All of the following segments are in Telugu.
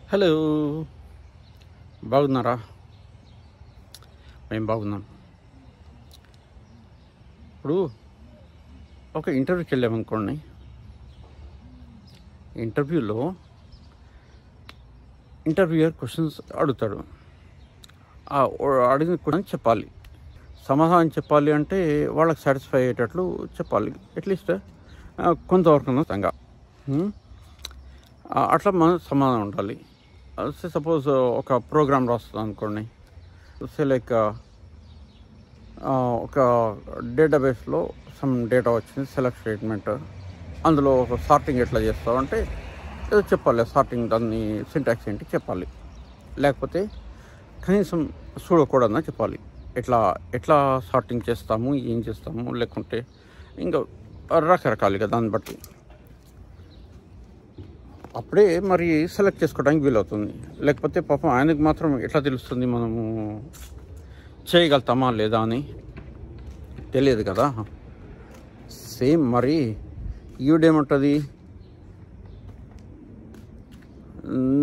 హలో, బాగున్నారా? మేము బాగున్నాం. ఇప్పుడు ఒక ఇంటర్వ్యూకి వెళ్ళామనుకోండి. ఇంటర్వ్యూలో ఇంటర్వ్యూయర్ క్వశ్చన్స్ అడుగుతాడు. అడిగిన క్వశ్చన్ చెప్పాలి, సమాధానం చెప్పాలి. అంటే వాళ్ళకి సాటిస్ఫై అయ్యేటట్లు చెప్పాలి. అట్లీస్ట్ కొంతవరకు సంగా అట్లా మనం సమాధానం ఉండాలి. సపోజ్ ఒక ప్రోగ్రామ్ రాస్తుంది అనుకోండి. లైక్ ఒక డేటాబేస్లో సమ్ డేటా వచ్చింది, సెలెక్ట్ స్టేట్మెంట్, అందులో ఒక సార్టింగ్ ఎట్లా చేస్తావు అంటే ఏదో చెప్పాలి. సార్టింగ్ దాన్ని సింటాక్స్ ఏంటి చెప్పాలి. లేకపోతే కనీసం చూడకూడదన్నా చెప్పాలి. ఎట్లా సార్టింగ్ చేస్తాము, ఏం చేస్తాము, లేకుంటే ఇంకా రకరకాలుగా దాన్ని బట్టి అప్పుడే మరి సెలెక్ట్ చేసుకోవడానికి వీలవుతుంది. లేకపోతే పాపం ఆయనకు మాత్రం ఎట్లా తెలుస్తుంది మనము చేయగలుగుతామా లేదా అని? తెలియదు కదా. సేమ్ మరి ఈవిడేమంటుంది,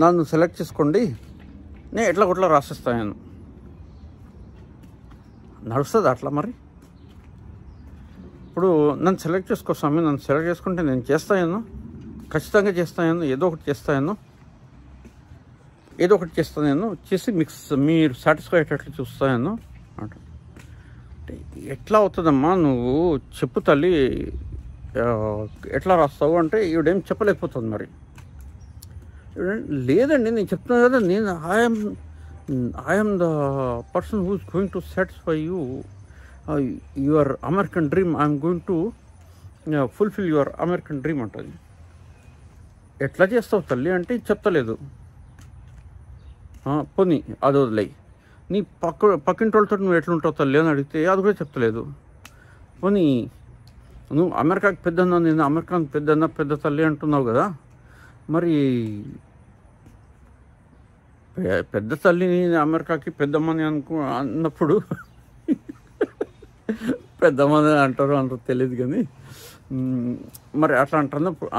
నన్ను సెలెక్ట్ చేసుకోండి, నేను ఎట్లా కొట్లా రాసిస్తాను. నడుస్తుంది అట్లా? మరి ఇప్పుడు నన్ను సెలెక్ట్ చేసుకోసామి, నన్ను సెలెక్ట్ చేసుకుంటే నేను చేస్తాను, ఖచ్చితంగా చేస్తాను, ఏదో ఒకటి చేస్తాను, చేసి మీరు సాటిస్ఫై అయ్యేటట్లు చూస్తాను అంట. ఎట్లా అవుతుందమ్మా, నువ్వు చెప్పు తల్లి, ఎట్లా రాస్తావు అంటే ఈవిడేం చెప్పలేకపోతుంది. మరి లేదండి, నేను చెప్తున్నాను కదా, నేను I'm the person who is going to satisfy your American dream, I'm going to fulfil your American dream అంటుంది. ఎట్లా చేస్తావు తల్లి అంటే చెప్తలేదు. పోనీ అది వదిలేయి, నీ పక్కింటి వాళ్ళతో నువ్వు ఎట్లుంటావు తల్లి అని అడిగితే అది కూడా చెప్తలేదు. పోనీ నువ్వు అమెరికాకి పెద్దన్నా, నేను అమెరికాకి పెద్ద తల్లి అంటున్నావు కదా, మరి పెద్ద తల్లిని అమెరికాకి పెద్దమ్మని అన్నప్పుడు పెద్దమ్మని అంటారు తెలియదు కానీ, మరి అట్లా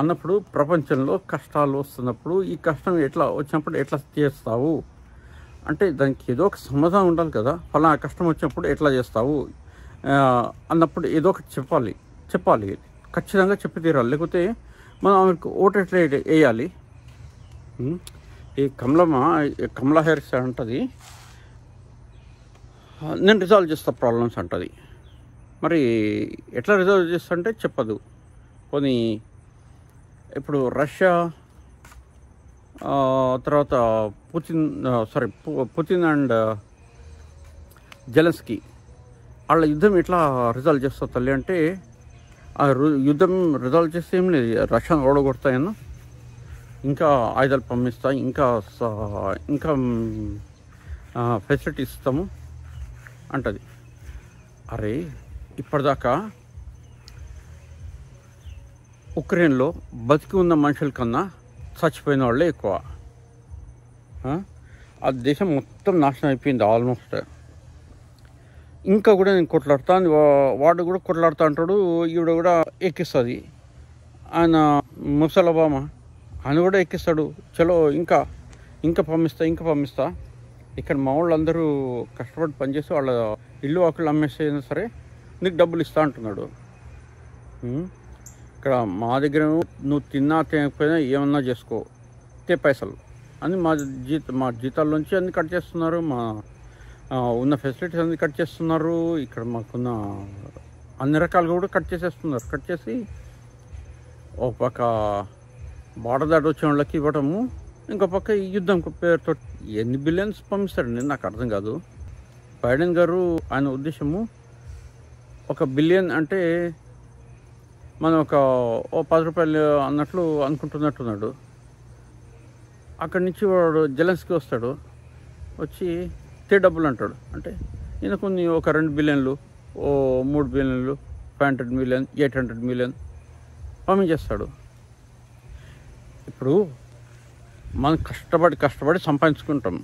అన్నప్పుడు ప్రపంచంలో కష్టాలు వస్తున్నప్పుడు ఈ కష్టం ఎట్లా వచ్చినప్పుడు ఎట్లా చేస్తావు అంటే దానికి ఏదో ఒక సమాధానం ఉండాలి కదా. ఫలానా కష్టం వచ్చినప్పుడు ఎట్లా చేస్తావు అన్నప్పుడు ఏదో ఒకటి చెప్పాలి, ఖచ్చితంగా చెప్పి తీరాలి. లేకపోతే మనం ఆమెకు ఓటు ఎట్లా వేయాలి? ఈ కమలా హ్యారిస్ అంటది, నేను రిజాల్వ్ చేస్తా ప్రాబ్లమ్స్ అంటది. మరి ఎట్లా రిజాల్వ్ చేస్తా అంటే చెప్పదు. పోనీ ఇప్పుడు రష్యా తర్వాత పుతిన్ అండ్ జెలెన్స్కీ వాళ్ళ యుద్ధం ఎట్లా రిజాల్వ్ చేస్తా తల్లి అంటే, ఆ యుద్ధం రిజాల్వ్ చేస్తే ఏం లేదు, రష్యాను ఓడగొడతాయన్నా, ఇంకా ఆయుధాలు పంపిస్తా, ఇంకా ఫెసిలిటీస్ ఇస్తాము అంటది. అరే, ఇప్పటిదాకా ఉక్రెయిన్లో బతికి ఉన్న మనుషుల కన్నా చచ్చిపోయిన వాళ్ళే ఎక్కువ. ఆ దేశం మొత్తం నాశనం అయిపోయింది ఆల్మోస్ట్. ఇంకా కూడా నేను కొట్లాడుతా, వాడు కూడా కొట్లాడుతూ అంటాడు, ఈవిడ కూడా ఎక్కిస్తుంది. ఆయన ముసలబామా ఆయన కూడా ఎక్కిస్తాడు. చలో ఇంకా పంపిస్తా. ఇక్కడ మా వాళ్ళందరూ కష్టపడి పనిచేసి వాళ్ళ ఇల్లు ఆకులు అమ్మేసైనా సరే నీకు డబ్బులు ఇస్తా అంటున్నాడు. ఇక్కడ మా దగ్గర నువ్వు తిన్నా తినకపోయినా ఏమన్నా చేసుకో, పైసలు అని మా జీతాల్లోంచి అన్ని కట్ చేస్తున్నారు. మా ఉన్న ఫెసిలిటీస్ అన్ని కట్ చేస్తున్నారు. ఇక్కడ మాకున్న అన్ని రకాలుగా కూడా కట్ చేసి ఒక పక్క బార్డర్ దాటి వచ్చిన వాళ్ళకి ఇవ్వటము, ఇంకో పక్క ఈ యుద్ధం పేరుతో ఎన్ని బిలియన్స్ పంపిస్తాడండి నాకు అర్థం కాదు. బైడెన్ గారు ఆయన ఉద్దేశము 1 బిలియన్ అంటే మనం ఒక 10 రూపాయలు అన్నట్లు అనుకుంటున్నట్టున్నాడు. అక్కడి నుంచి వాడు జెలెన్స్కీ వస్తాడు, వచ్చి డబ్బులు అంటాడు. అంటే ఈయన కొన్ని ఒక 2 బిలియన్లు, 3 బిలియన్లు, 500 మిలియన్, 800 మిలియన్ పంపించేస్తాడు. ఇప్పుడు మనం కష్టపడి సంపాదించుకుంటాం,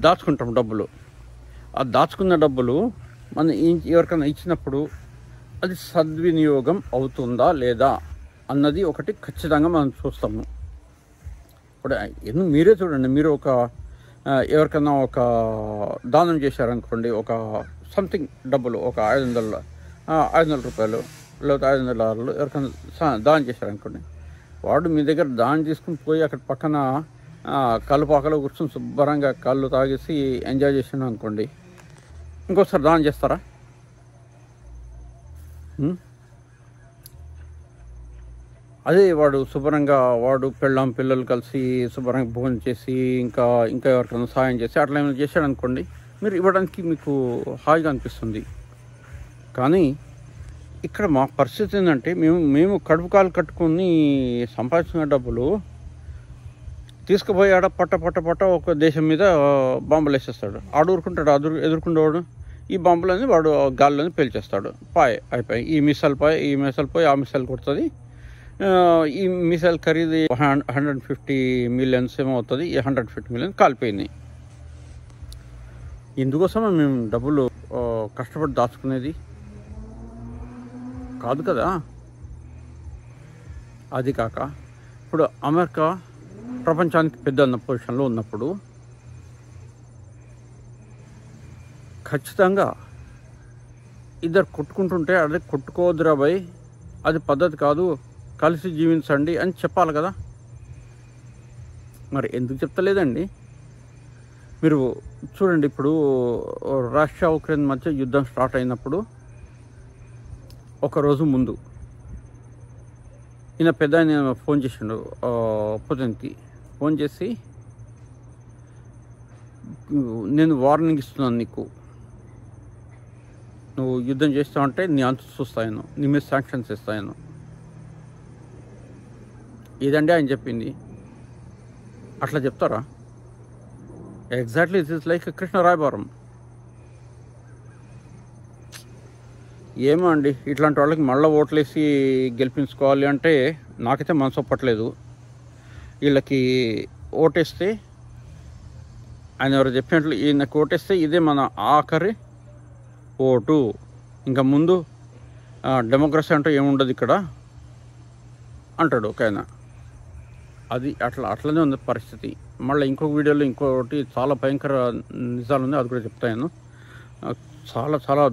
దాచుకుంటాం డబ్బులు. ఆ దాచుకున్న డబ్బులు మనం ఎవరికైనా ఇచ్చినప్పుడు అది సద్వినియోగం అవుతుందా లేదా అన్నది ఒకటి ఖచ్చితంగా మనం చూస్తాము. ఇప్పుడు ఎందుకు మీరే చూడండి, మీరు ఒక ఎవరికన్నా ఒక దానం చేశారనుకోండి, ఒక సంథింగ్ డబ్బులు ఒక 500 రూపాయలు లేకపోతే $500 ఎవరికైనా దానం చేశారనుకోండి, వాడు మీ దగ్గర దానం తీసుకుని పోయి అక్కడ పక్కన కళ్ళు కూర్చొని శుభ్రంగా కళ్ళు తాగేసి ఎంజాయ్ చేసాను అనుకోండి, ఇంకోసారి దానం చేస్తారా? అదే వాడు శుభ్రంగా వాడు పిల్లలు కలిసి శుభ్రంగా భోజనం చేసి ఇంకా ఎవరికైనా సాయం చేసి అట్లా ఏమైనా చేశాడు అనుకోండి, మీరు ఇవ్వడానికి మీకు హాయిగా అనిపిస్తుంది. కానీ ఇక్కడ మా పరిస్థితి ఏంటంటే మేము కడుపు కాలు కట్టుకొని సంపాదించిన డబ్బులు తీసుకుపోయాడ పట్ట ఒక దేశం మీద బాంబులు వేసేస్తాడు. ఆడు ఊరుకుంటాడు, ఎదుర్కొండేవాడు ఈ బాంబులని వాడు గాల్లోని పేల్చేస్తాడు. అయిపోయి ఈ మిసైల్ పోయి ఆ మిసైల్ కొడుతుంది. ఈ మిసైల్ ఖరీదు 150 మిలియన్స్ ఏమో అవుతుంది. ఈ 150 మిలియన్ కాలిపోయింది. ఇందుకోసమే మేము డబ్బులు కష్టపడి దాచుకునేది కాదు కదా. అది కాక ఇప్పుడు అమెరికా ప్రపంచానికి పెద్ద పొజిషన్లో ఉన్నప్పుడు ఖచ్చితంగా ఇద్దరు కొట్టుకుంటుంటే అదే కొట్టుకోవద్దురా భయ్, అది పద్ధతి కాదు, కలిసి జీవించండి అని చెప్పాలి కదా. మరి ఎందుకు చెప్తలేదండి? మీరు చూడండి, ఇప్పుడు రష్యా ఉక్రెయిన్ మధ్య యుద్ధం స్టార్ట్ అయినప్పుడు ఒకరోజు ముందు ఈయన పెద్ద ఆయన ఫోన్ చేసిండు పుతిన్కి. ఫోన్ చేసి, నేను వార్నింగ్ ఇస్తున్నాను నీకు, నువ్వు యుద్ధం చేస్తావంటే నీ అంతు చూస్తాను, నీ మీద శాంక్షన్స్ ఇస్తాను. ఇదండి ఆయన చెప్పింది. అట్లా చెప్తారా? Exactly it is like Krishnarayabaram. ఏమో అండి, ఇట్లాంటి వాళ్ళకి మళ్ళీ ఓట్లేసి గెలిపించుకోవాలి అంటే నాకైతే మనసు ఒప్పట్లేదు. వీళ్ళకి ఓటేస్తే, ఆయన ఎవరు చెప్పినట్లు ఈయనకు ఓటేస్తే ఇదే మన ఆఖరి ఓటు, ఇంకా ముందు డెమోక్రసీ అంటే ఏముండదు ఇక్కడ అంటాడు ఒక ఆయన. అది అట్లనే ఉంది పరిస్థితి. మళ్ళీ ఇంకొక వీడియోలో ఇంకోటి చాలా భయంకర నిజాలు ఉంది, అది కూడా చెప్తాను. చాలా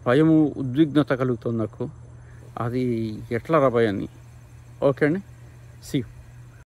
భయము, ఉద్విగ్నత కలుగుతుంది నాకు. అది ఎట్లా రాబాయని. ఓకే అండి, సీ యూ.